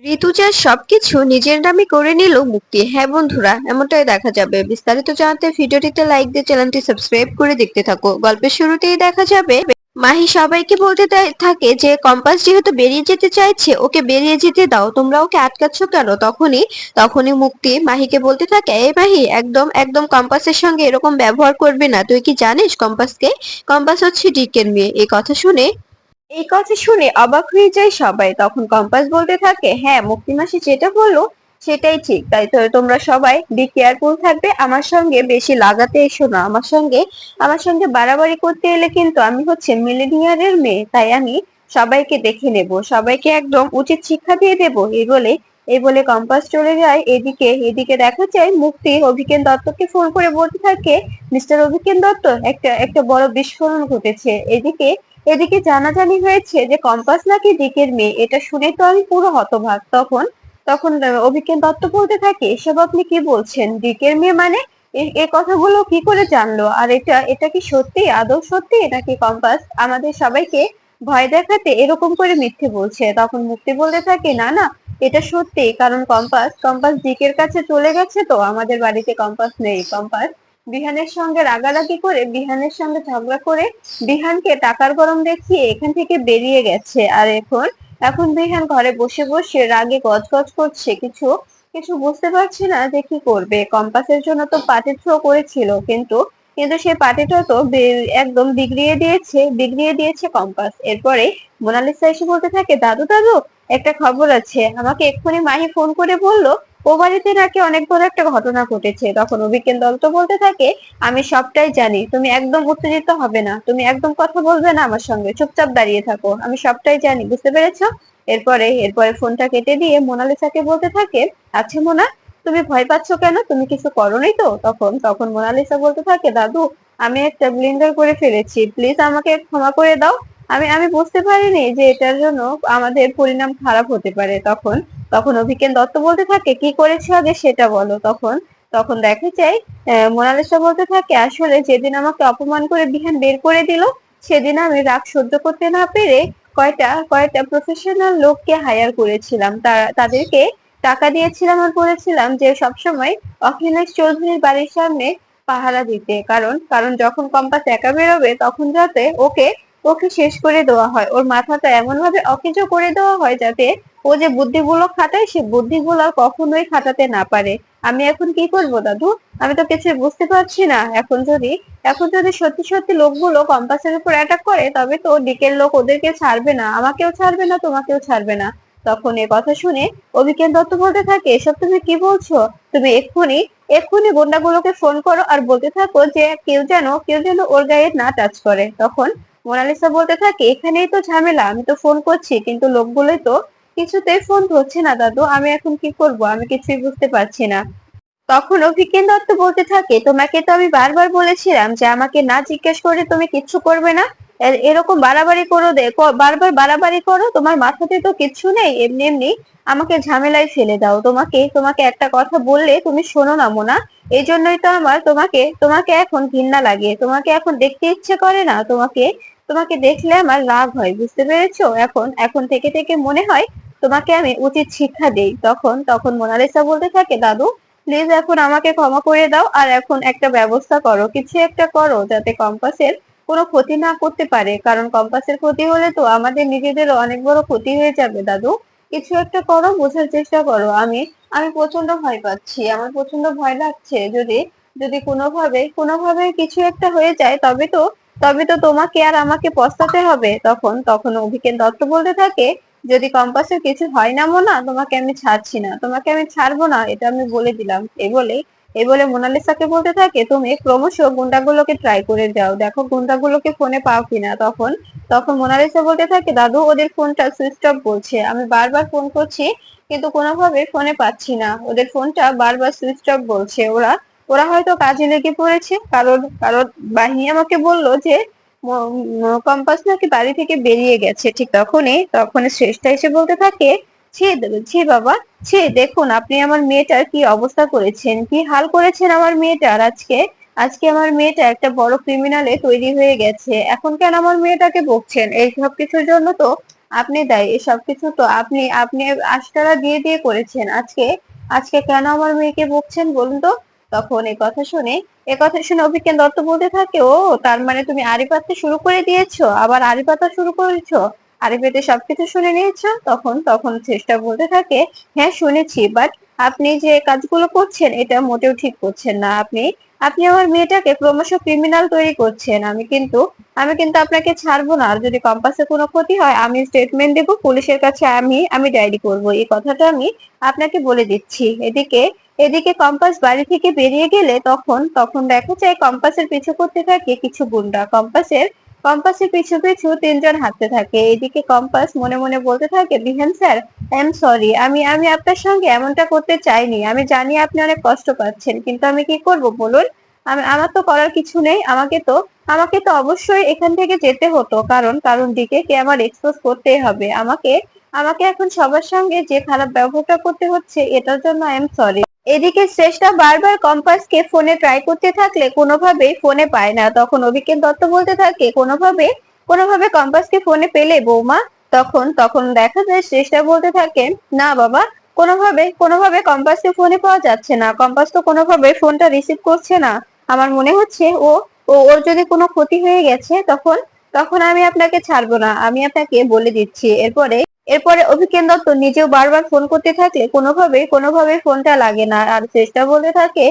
ঋতুজার সবকিছু নিজের নামে করে নিল মুক্তি। হ্যাঁ বন্ধুরা, এমনটাই দেখা যাবে। বিস্তারিত জানতে ভিডিওটিতে লাইক দিয়ে চ্যানেলটি সাবস্ক্রাইব করে দেখতে থাকো। গল্পের শুরুতেই দেখা যাবে মাহি সবাইকে বলতে থাকে যে কম্পাস যেহেতু বেরিয়ে যেতে চাইছে, ওকে বেরিয়ে যেতে দাও, তোমরা ওকে আটকাচ্ছ কেন? তখনই মুক্তি মাহিকে বলতে থাকে, এই মাহি, একদম একদম কম্পাসের সঙ্গে এরকম ব্যবহার করবে না। তুই কি জানিস কম্পাসকে? কম্পাস হচ্ছে ডিকের মেয়ে। এই কথা শুনে অবাক হয়ে যায় সবাই। তখন কম্পাস বলতে থাকে, হ্যাঁ মুক্তি মাসি যেটা বললো সেটাই ঠিক। তাই তো তোমরা সবাই বি কেয়ারফুল থাকবে। আমার সঙ্গে বেশি লাগাতে এসো না। আমার সঙ্গে বাড়াবাড়ি করতে এলে কিন্তু আমি হচ্ছে মিলেনিয়ারের মেয়ে। তাই আমি সবাইকে দেখে নেব, সবাইকে একদম উচিত শিক্ষা দিয়ে দেব। এই বলে কম্পাস চলে যায়। এদিকে এদিকে দেখা যায় মুক্তি অভিকেন দত্তকে ফোন করে বলতে থাকে, মিস্টার অভিকেন দত্ত, একটা একটা বড় বিস্ফোরণ ঘটেছে। এদিকে এদিকে জানাজানি হয়েছে যে কম্পাস নাকি ডিকের মেয়ে। এটা শুনে তো আমি পুরো হতবাক। তখন অভিজ্ঞান দত্ত বলতে থাকে, এসব আপনি কি বলছেন? ডিকের মেয়ে মানে? এ কথাগুলো কি করে জানলো? আর এটা কি সত্যি, আদৌ সত্যি, নাকি কম্পাস আমাদের সবাইকে ভয় দেখাতে এরকম করে মিথ্যে বলছে? তখন মুক্তি বলতে থাকে, না না, এটা সত্যি। কারণ কম্পাস ডিকের কাছে চলে গেছে। তো আমাদের বাড়িতে কম্পাস নেই। কম্পাস বিহানের সঙ্গে রাগারাগি করে, বিহানের সঙ্গে ঝগড়া করে, বিহানকে টাকার গরম দেখিয়ে এখান থেকে বেরিয়ে গেছে। আর এখন বিহান ঘরে বসে বসে রাগে গজগজ করছে। কিছু কিছু বুঝতে পারছে না যে কি করবে। কম্পাসের জন্য তো পার্টি থ্রো করেছিল, কিন্তু সেই পার্টিটা তো একদম বিগড়িয়ে দিয়েছে কম্পাস। এরপরে মোনালিসা এসে বলতে থাকে, দাদু দাদু, একটা খবর আছে। আমাকে এক্ষুনি মাহি ফোন করে বলল ও বাড়িতে নাকি অনেক বড় একটা ঘটনা ঘটেছে। তখন অভিজ্ঞান দত্ত বলতে থাকে, আমি সবটাই জানি। তুমি একদম উত্তেজিত হবে না, তুমি একদম কথা বলবে না আমার সঙ্গে, চুপচাপ দাঁড়িয়ে থাকো। আমি সবটাই জানি, বুঝতে পেরেছো? এরপরে ফোনটা কেটে দিয়ে মোনালিসাকে বলতে থাকে, আচ্ছা মোনা, তুমি ভয় পাচ্ছ কেন? তুমি কিছু করোনি তো? তখন মোনালিসা বলতে থাকে, দাদু, আমি একটা ব্লিন্ডার করে ফেলেছি, প্লিজ আমাকে ক্ষমা করে দাও। আমি বুঝতে পারিনি যে এটার জন্য আমাদের পরিণাম খারাপ হতে পারে। তখন অভিজ্ঞান দত্ত বলতে থাকে, কি করেছো আগে সেটা বলো। তখন তখন দেখা যায় মোনালিসা বলতে থাকে, আসলে যেদিন আমাকে অপমান করে বিহান বের করে দিল, সেদিন আমি রাগ সহ্য করতে না পেরে কয়টা কয়টা প্রফেশনাল লোককে হায়ার করেছিলাম। তাদেরকে টাকা দিয়েছিলাম আর বলেছিলাম যে সবসময় অখিলেশ চৌধুরীর বাড়ির সামনে পাহারা দিতে। কারণ যখন কম্পাস একা বেরোবে তখন যাতে ওকে ওকে শেষ করে দেওয়া হয়, ওর মাথাটা এমন ভাবে অকেজো করে দেওয়া হয় যাতে ও যে বুদ্ধিগুলো খাটায় সে বুদ্ধিগুলো আর কখনোই খাটাতে না পারে। আমি এখন কি করবো দাদু? আমি তো কিছু বুঝতে পারছি না। এখন যদি সত্যি সত্যি লোকগুলো কম্পাসের উপর অ্যাটাক করে, তবে তো ডিকের লোক ওদেরকে ছাড়বে না, আমাকেও ছাড়বে না, তোমাকেও ছাড়বে না। তখন এ কথা শুনে অভিজ্ঞান দত্ত বলতে থাকে, এসব তুমি কি বলছো? তুমি এক্ষুনি এক্ষুনি গুন্ডাগুলোকে ফোন করো আর বলতে থাকো যে কেউ যেন ওর গায়ে না টাচ করে। তখন মোনালিসা বলতে থাকে, এখানেই তো ঝামেলা। আমি তো ফোন করছি, কিন্তু লোকগুলোই তো কিছুতেই ফোন ধরছে না দাদু। আমি এখন কি করব? আমি কিছুই বুঝতে পারছি না। তখন অভিজ্ঞান দত্ত বলতে থাকে, তোমাকে তো আমি বারবার বলেছিলাম যে আমাকে না জিজ্ঞেস করে তুমি কিচ্ছু করবে না। এরকম বাড়াবাড়ি করো, বারবার বাড়াবাড়ি করো, তোমার মাথাতে তো কিচ্ছু নেই। এমনি এমনি আমাকে ঝামেলায় ফেলে দাও। তোমাকে একটা কথা বললে তুমি শোনো না মোনা। এই জন্যই তো আমার তোমাকে তোমাকে এখন ঘৃণা লাগে। তোমাকে এখন দেখতে ইচ্ছে করে না। তোমাকে দেখলে আমার রাগ হয়, বুঝতে পেরেছো? এখন থেকে থেকে মনে হয় তোমাকে আমি উচিত শিক্ষা দেই। তখন মোনালিসা বলতে থাকে, দাদু প্লিজ এখন আমাকে ক্ষমা করে দাও। আর এখন একটা ব্যবস্থা করো, কিছু একটা করো যাতে কম্পাসের কোনো ক্ষতি না করতে পারে। কারণ কম্পাসের ক্ষতি হলে তো আমাদের নিজেদেরও অনেক বড় ক্ষতি হয়ে যাবে। দাদু, কিছু একটা করো, বোঝার চেষ্টা করো। আমি প্রচন্ড ভয় পাচ্ছি, আমার প্রচন্ড ভয় লাগছে। যদি যদি কোনোভাবে কিছু একটা হয়ে যায়, তবে তো তোমাকে আর আমাকে পস্তাতে হবে। তখন অভিজ্ঞান দত্ত বলতে থাকে, যদি কম্পাসের কিছু হয় না মোনা, তোমাকে আমি ছাড়ছি না, তোমাকে আমি ছাড়বো না, এটা আমি বলে দিলাম। এই বলে মোনালিসাকে বলতে থাকে, তুমি ক্রমশ গুন্ডাগুলোকে ট্রাই করে যাও, দেখো গুন্ডাগুলোকে ফোনে পাও কিনা। তখন মোনালিসা বলতে থাকে, দাদু ওদের ফোনটা সুইচ অফ বলছে, আমি বারবার ফোন করছি কিন্তু কোনোভাবে ফোনে পাচ্ছি না। ওদের ফোনটা বারবার সুইচ অফ বলছে। ওরা ওরা হয়তো কাজে লেগে পড়েছে। কারণ কারণ বাহিনী আমাকে বললো যে কম্পাস নাকি বাড়ি থেকে বেরিয়ে গেছে। ঠিক তখনই শ্রেষ্ঠা এসে বলতে থাকে, ছি বাবা, ছি, দেখুন আপনি আমার মেয়েটার কি অবস্থা করেছেন, কি হাল করেছেন আমার মেয়েটার। আজকে আজকে আমার মেয়েটা একটা বড় ক্রিমিনালে তৈরি হয়ে গেছে। এখন কেন আমার মেয়েটাকে বকছেন? এই সব কিছুর জন্য তো আপনি দায়ী, এই সবকিছু তো আপনি আপনি আশকারা দিয়ে দিয়ে করেছেন। আজকে আজকে কেন আমার মেয়েকে বকছেন বলুন তো? তখন এ কথা শুনে অভিজ্ঞান দত্ত বলতে থাকে, ও তার মানে তুমি আড়ি পাততে শুরু করে দিয়েছো, আবার আড়ি পাতা শুরু করেছো, আড়ি পেতে সবকিছু শুনে নিয়েছো। তখন তখন চেষ্টা বলতে থাকে, হ্যাঁ শুনেছি, বাট আপনি যে কাজগুলো করছেন এটা মোটেও ঠিক করছেন না। আপনি আপনি আমার মেয়েটাকে ক্রমশ ক্রিমিনাল তৈরি করছেন। আমি কিন্তু আপনাকে ছাড়বো না। আর যদি কম্পাসে কোনো ক্ষতি হয় আমি স্টেটমেন্ট দেবো পুলিশের কাছে, আমি ডায়েরি করব, এই কথাটা আমি আপনাকে বলে দিচ্ছি। এদিকে এদিকে কম্পাস বাড়ি থেকে বেরিয়ে গেলে তখন তখন দেখা যায় কম্পাসের পিছু করতে থাকে কিছু গুন্ডা। কম্পাসের পিছু পিছু তিনজন হাঁটতে থাকে। এদিকে কম্পাস মনে মনে বলতে থাকে, বিহান স্যার, আই এম সরি, আমি আমি আপনার সঙ্গে এমনটা করতে চাইনি। আমি জানি আপনি অনেক কষ্ট পাচ্ছেন, কিন্তু আমি কি করব বলুন? আমার তো করার কিছু নেই। আমাকে তো অবশ্যই এখান থেকে যেতে হতো, কারণ কারণ দিকে কে আমার এক্সপোজ করতেই হবে। আমাকে আমাকে এখন সবার সঙ্গে যে খারাপ ব্যবহারটা করতে হচ্ছে এটার জন্য আই এম সরি। এদিকে শ্রেষ্ঠা বারবার কম্পাসকে ফোনে ট্রাই করতে থাকলে কোনোভাবেই ফোনে পায় না। তখন অভিজ্ঞান দত্ত বলতে থাকে, কোনোভাবে কোনোভাবে কম্পাসকে ফোনে পেলে বৌমা? তখন তখন দেখা যায় শ্রেষ্ঠা বলতে থাকে, না বাবা, কোনোভাবে কম্পাসকে ফোনে পাওয়া যাচ্ছে না। কম্পাস তো কোনোভাবে ফোনটা রিসিভ করছে না। আমার মনে হচ্ছে ওর যদি কোনো ক্ষতি হয়ে গেছে, তখন তখন আমি আপনাকে ছাড়বো না, আমি আপনাকে বলে দিচ্ছি। এরপরে এরপরে অভিজ্ঞান দত্ত নিজেও বারবার ফোন করতে থাকলে কোনোভাবে ফোনটা লাগে না। আর চেষ্টা বলতে থাকে,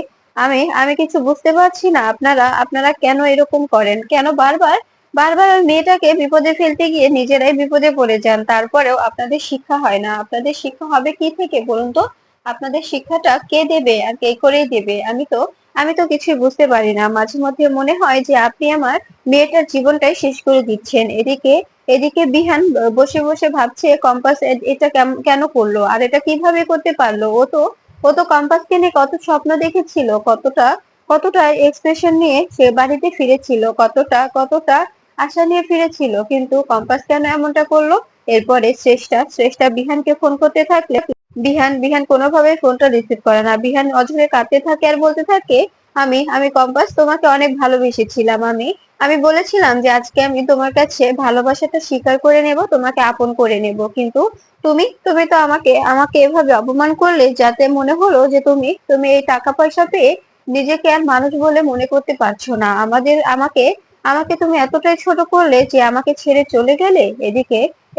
আমি কিছু বুঝতে পারছি না, আপনারা কেন এরকম করেন, কেন বারবার বারবার ওই মেয়েটাকে বিপদে ফেলতে গিয়ে নিজেরাই বিপদে পড়ে যান। তারপরেও আপনাদের শিক্ষা হয় না। আপনাদের শিক্ষা হবে কি থেকে বলুন তো? আপনাদের শিক্ষাটা কে দেবে আর কে করেই দেবে? আমি তো কিছুই বুঝতে পারি না। মাঝে মধ্যে মনে হয় যে আপনি আমার মেয়েটার জীবনটাই শেষ করে দিচ্ছেন। এদিকে বিহান বসে বসে ভাবছে, কম্পাস এটা কেন করলো, আর এটা কিভাবে করতে পারলো? ও তো কম্পাসকে নিয়ে কত স্বপ্ন দেখেছিল, কতটা কতটা এক্সপ্রেশন নিয়ে সে বাড়িতে ফিরেছিল, কতটা কতটা আশা নিয়ে ফিরেছিল, কিন্তু কম্পাস কেন এমনটা করলো? এরপরে শ্রেষ্ঠা বিহানকে ফোন করতে থাকলে বিহান কোনোভাবে ফোনটা রিসিভ করে না। বিহান অঝরে কাঁদতে থাকে আর বলতে থাকে, আমি কম্পাস তোমাকে অনেক ভালোবেসেছিলাম। আমি বলেছিলাম যে আজকে আমি তোমার কাছে ভালোবাসাটা স্বীকার করে নেব, তোমাকে আপন করে নেব, কিন্তু তুমি তো আমাকে এভাবে অপমান করলে, যাতে মনে হলো যে তুমি এই টাকা পয়সা পেয়ে নিজেকে আর মানুষ বলে মনে করতে পারছো না। আমাকে আমাকে তুমি এতটাই ছোট করলে যে আমাকে ছেড়ে চলে গেলে।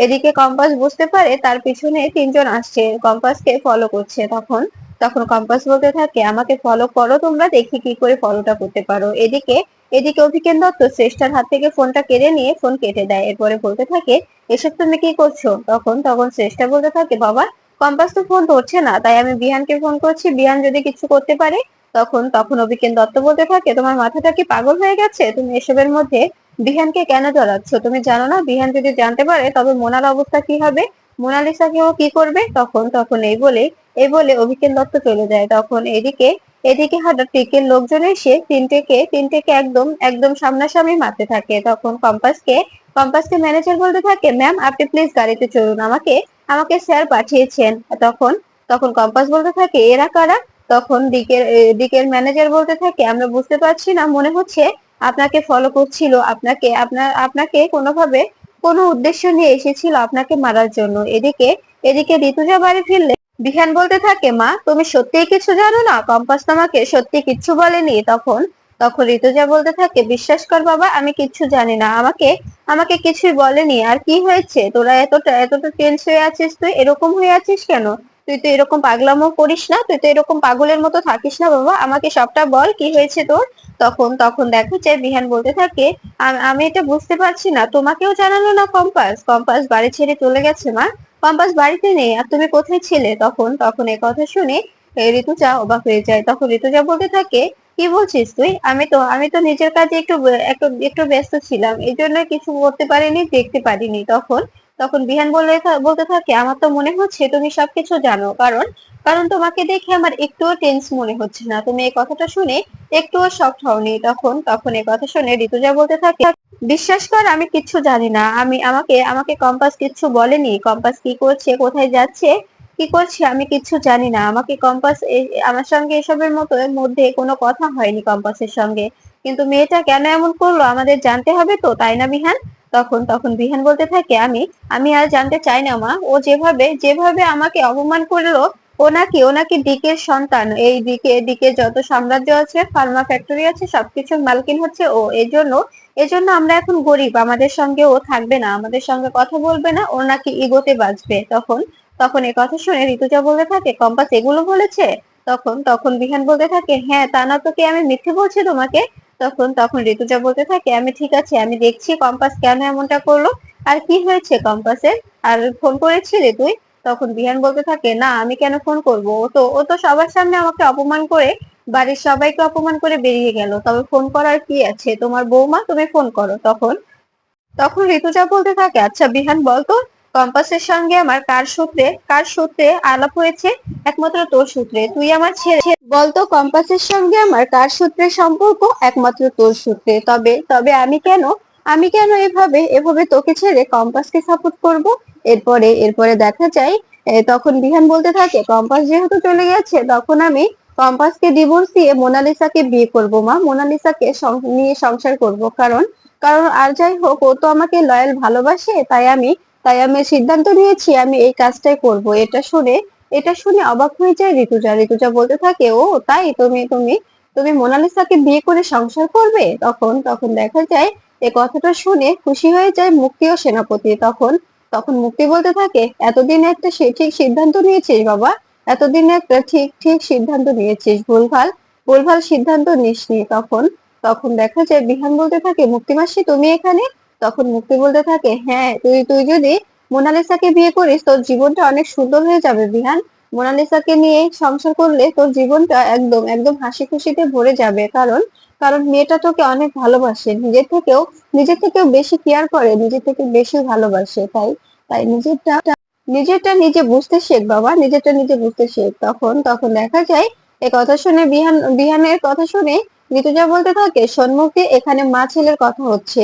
এদিকে কম্পাস বুঝতে পারে তার পিছনে তিনজন আসছে, কম্পাসকে ফলো করছে। তখন তখন কম্পাস বলতে থাকে, আমাকে ফলো করো তোমরা, দেখি কি করে ফলোটা করতে পারো। এদিকে এদিকে অভিজ্ঞান দত্ত শ্রেষ্ঠার হাত থেকে ফোনটা কেড়ে নিয়ে ফোন কেটে দেয়। এরপরে বলতে থাকে, এসব তুমি কি করছো? তখন তখন শ্রেষ্ঠা বলতে থাকে, বাবা, কম্পাস তো ফোন ধরছে না, তাই আমি বিহানকে ফোন করছি, বিহান যদি কিছু করতে পারে। তখন তখন অভিজ্ঞান দত্ত বলতে থাকে, তোমার মাথাটা কি পাগল হয়ে গেছে? তুমি এসবের মধ্যে বিহানকে কেন জড়াচ্ছ? তুমি জানো না বিহান যদি জানতে পারে তবে মোনার অবস্থা কি হবে? মোনালিসাকে ও কি করবে? তখন তখন এই বলে অভিজ্ঞান দত্ত চলে যায়। তখন এদিকে এদিকে হঠাৎ টিকের লোকজন এসে তিনটেকে একদম একদম সামনাসামনি মারতে থাকে। তখন কম্পাসকে ম্যানেজার বলতে থাকে, ম্যাম আপনি প্লিজ গাড়িতে চলুন, আমাকে আমাকে স্যার পাঠিয়েছেন। তখন তখন কম্পাস বলতে থাকে, এরা কারা? তখন দিকের ম্যানেজার বলতে থাকে, আমরা বুঝতে পারছি না, মনে হচ্ছে আপনাকে ফলো করছিল, আপনাকে কোনোভাবে কোনো উদ্দেশ্য নিয়ে এসেছিল আপনাকে মারার জন্য। এদিকে ঋতুজা বাড়ি ফিরলে বিহান বলতে থাকে, মা তুমি সত্যিই কিছু জানো না? কম্পাস তোমাকে সত্যি কিচ্ছু বলেনি? তখন তখন ঋতুজা বলতে থাকে, বিশ্বাস কর বাবা, আমি কিচ্ছু জানি না, আমাকে আমাকে কিছুই বলেনি। আর কি হয়েছে, তোরা এতটা এতটা টেন্স হয়ে আছিস, তুই এরকম হয়ে আছিস কেন? তুই তো এরকম পাগলামো করিস না, তুই তো এরকম পাগলের মতো থাকিস না বাবা, আমাকে সবটা বল, কি হয়েছে তোর? তখন তখন দেখা যায় বিহান বলতে থাকে, আমি এটা বুঝতে পারছি না, তোমাকেও জানালো না কম্পাস? কম্পাস বাড়ি ছেড়ে চলে গেছে মা, কম্পাস বাড়িতে নেই, আর তুমি কোথায় ছিলে? তখন তখন এই কথা শুনে ঋতুজা অবাক হয়ে যায়। তখন ঋতুজা বলতে থাকে, কি বলছিস তুই? আমি তো নিজের কাজে একটু একটু ব্যস্ত ছিলাম, এই জন্য কিছু করতে পারিনি, দেখতে পারিনি। তখন তখন বিহান বলতে থাকে, আমার তো মনে হচ্ছে তুমি সবকিছু জানো, কারণ কারণ তোমাকে দেখে আমার একটুও টেন্স মনে হচ্ছে না, তুমি এই কথাটা শুনে একটুও শকড হওনি। তখন তখন এই কথা শুনে ঋতুজা বলতে থাকে, বিশ্বাস কর আমি কিচ্ছু জানি না, আমাকে আমাকে কম্পাস কিচ্ছু বলেনি, কম্পাস কি করছে, কোথায় যাচ্ছে, কি করছে, আমি কিচ্ছু জানি না। আমাকে কম্পাস আমার সঙ্গে এসবের মধ্যে কোনো কথা হয়নি কম্পাসের সঙ্গে, কিন্তু মেয়েটা কেন এমন করলো আমাদের জানতে হবে তো, তাই না বিহান? তখন তখন বিহান বলতে থাকে আমি আমি আর জানতে চাই না মা, ও যেভাবে যেভাবে আমাকে অপমান করলো, ও নাকি দিকের সন্তান, এই দিকে যত সাম্রাজ্য আছে, ফার্মা ফ্যাক্টরি আছে, সবকিছুর মালকিন হচ্ছে ও। এজন্য আমরা এখন গরিব, আমাদের সঙ্গে ও থাকবে না, আমাদের সঙ্গে কথা বলবে না, ওর নাকি ইগোতে বাঁচবে। তখন তখন এই কথা শুনে ঋতুজা বলতে থাকে কম্পাস এগুলো বলেছে? তখন তখন বিহান বলতে থাকে হ্যাঁ, তা না তো কি আমি মিথ্যে বলছি তোমাকে? তখন তখন ঋতুজা বলতে থাকে আমি ঠিক আছে, আমি দেখছি কম্পাস কেন এমনটা করলো। আর কি হয়েছে কম্পাসের? আর ফোন করেছিলি তুই? তখন বিহান বলতে থাকে না, আমি কেন ফোন করব, ও তো সবার সামনে আমাকে অপমান করে, বাড়ির সবাইকে অপমান করে বেরিয়ে গেল, তবে ফোন করার কি আছে, তোমার বৌমা, তুমি ফোন করো। তখন তখন ঋতুজা বলতে থাকে আচ্ছা বিহান বলতো, কম্পাসের সঙ্গে আমার কার সূত্রে আলাপ হয়েছে? একমাত্র তোর সূত্রে, তুই আমার ছেলে, বলতো কম্পাসের সঙ্গে আমার কার সূত্রে সম্পর্ক? একমাত্র তোর সূত্রে। তবে তবে আমি কেন এভাবে এভাবে তোকে ছেড়ে কম্পাসকে সাপোর্ট করব? এরপরে দেখা যায় তখন বিহান বলতে থাকে কম্পাস যেহেতু চলে গেছে, তখন আমি কম্পাসকে ডিভোর্স দিয়ে মোনালিসাকে বিয়ে করব মা, মোনালিসাকে নিয়ে সংসার করব। কারণ কারণ আর যাই হোক, ও তো আমাকে লয়াল ভালোবাসে, তাই আমি সিদ্ধান্ত নিয়েছি আমি এই কাজটাই করব। এটা শুনে অবাক হয়ে যায় ঋতুজা বলতে থাকে ও তাই, তুমি মোনালিসাকে বিয়ে করে সংসার করবে? তখন তখন দেখা যায় এই কথাটা শুনে খুশি হয়ে যায় মুক্তি ও সেনাপতি। তখন তখন মুক্তি বলতে থাকে এতদিন একটা ঠিক সিদ্ধান্ত নিয়েছিস বাবা, এতদিন একটা ঠিক ঠিক সিদ্ধান্ত নিয়েছিস, ভুলভাল ভুলভাল সিদ্ধান্ত নিসনি। তখন তখন দেখা যায় বিহান বলতে থাকে মুক্তি মাসি তুমি এখানে? তখন মুক্তি বলতে থাকে হ্যাঁ, তুই তুই যদি মোনালিসাকে বিয়ে করিস তোর জীবনটা অনেক সুন্দর হয়ে যাবে বিহান। মোনালিসাকে নিয়ে সংসার করলে তোর জীবনটা একদম একদম হাসি খুশিতে ভরে যাবে। কারণ কারণ মেয়েটা তোকে অনেক ভালোবাসে, নিজের থেকেও বেশি কেয়ার করে, নিজের থেকে বেশি ভালোবাসে। তাই তাই নিজেরটা নিজে বুঝতে শেখ বাবা, নিজেরটা নিজে বুঝতে শেখ। তখন তখন দেখা যায় এ কথা শুনে বিহানের কথা শুনে ঋতুজা বলতে থাকে সন্মুখে এখানে মা ছেলের কথা হচ্ছে,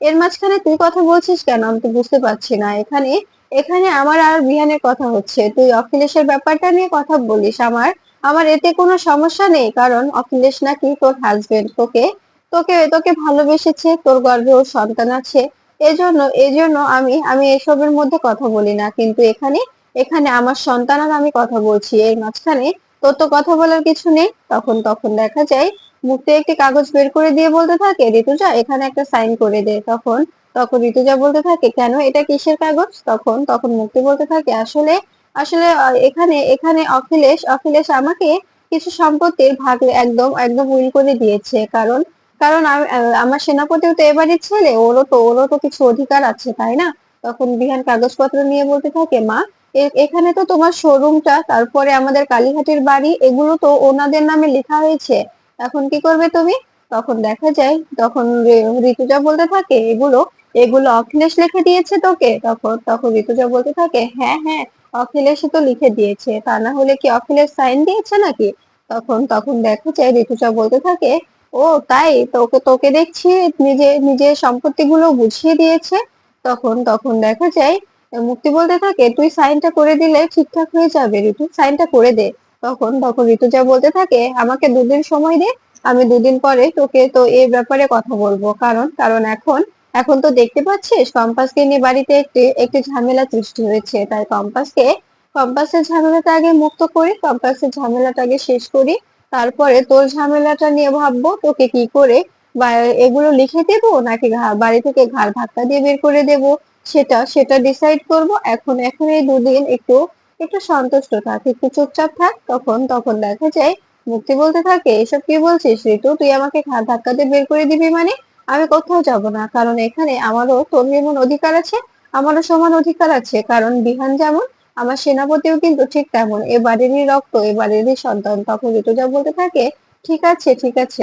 এর মাঝখানে তুই কথা বলছিস কেন? আমি তো বুঝতে পারছি না। এখানে এখানে আমার আর বিহানের কথা হচ্ছে, তুই অখিলেশের ব্যাপারটা নিয়ে কথা বলিস। আমার আমার এতে কোনো সমস্যা নেই, কারণ অখিলেশ নাকি তোর হাজবেন্ড, তোকে তোকে তোকে ভালোবেসেছে, তোর গর্ভে ওর সন্তান আছে। এজন্য আমি আমি এসবের মধ্যে কথা বলি না, কিন্তু এখানে এখানে আমার সন্তান আর আমি কথা বলছি, এর মাঝখানে তোর তো কথা বলার কিছু নেই। তখন তখন দেখা যায় মুক্তি একটি কাগজ বের করে দিয়ে বলতে থাকে ঋতুজা এখানে একটা সাইন করে দে। তখন তখন ঋতুজা বলতে থাকে কেন, এটা কিসের কাগজ? তখন তখন মুক্তি বলতে থাকে আসলে আসলে এখানে এখানে অখিলেশ আমাকে কিছু সম্পত্তির ভাগ একদম একদম উইল করে দিয়েছে। কারণ কারণ আমার সেনাপতিও তো এবারই ছেলে, ওরও তো কিছু অধিকার আছে, তাই না? তখন বিহান কাগজপত্র নিয়ে বলতে থাকে মা, এখানে তো তোমার শোরুমটা, তারপরে আমাদের কালীঘাটের বাড়ি, এগুলো তো ওনাদের নামে লেখা হয়েছে, এখন কি করবে তুমি? তখন দেখা যায় তখন ঋতুজা বলতে থাকে এগুলো এগুলো অখিলেশ লিখে দিয়েছে তোকে? তখন তখন ঋতুজা বলতে থাকে হ্যাঁ হ্যাঁ, অখিলেশই তো লিখে দিয়েছে, তা না হলে কি অখিলেশ সাইন দিয়েছে নাকি? তখন তখন দেখা যায় ঋতুজা বলতে থাকে ও তাই, তোকে তোকে দেখছি নিজে নিজের সম্পত্তিগুলো বুঝিয়ে দিয়েছে। তখন তখন দেখা যায় মুক্তি বলতে থাকে তুই সাইনটা করে দিলে ঠিকঠাক হয়ে যাবে, ঋতু সাইনটা করে দে। তখন তখন ঋতুজা বলতে থাকে আমাকে 2 দিন সময় দে, আমি 2 দিন পরে তোকে তো এই ব্যাপারে কথা বলবো। কারণ কারণ এখন এখন তো দেখতে পাচ্ছিস কম্পাসকে নিয়ে বাড়িতে একটি একটি ঝামেলা সৃষ্টি হয়েছে, তাই কম্পাসের ঝামেলাটা আগে মুক্ত করি, কম্পাসের ঝামেলাটা আগে শেষ করি, তারপরে তোর ঝামেলাটা নিয়ে ভাববো তোকে কি করে বা এগুলো লিখে দেবো নাকি বাড়ি থেকে ঘাড় ধাক্কা দিয়ে বের করে দেব, সেটা ডিসাইড করব। এখন এই 2 দিন একটু একটু সন্তুষ্ট থাক, একটু চুপচাপ থাক। তখন তখন দেখা যায় মুক্তি বলতে থাকে এসব কি বলছিস ঋতু, তুই আমাকে ঘাড় ধাক্কা দিয়ে বের করে দিবি মানে? আমি কোথাও যাব না, কারণ এখানে আমারও তোর যেমন অধিকার আছে, আমারও সমান অধিকার আছে। কারণ বিহান যেমন, আমার সেনাপতিও কিন্তু ঠিক তেমন, এ বাড়িরই রক্ত, এ বাড়িরই সন্তান। তখন ঋতুজা বলতে থাকে ঠিক আছে ঠিক আছে।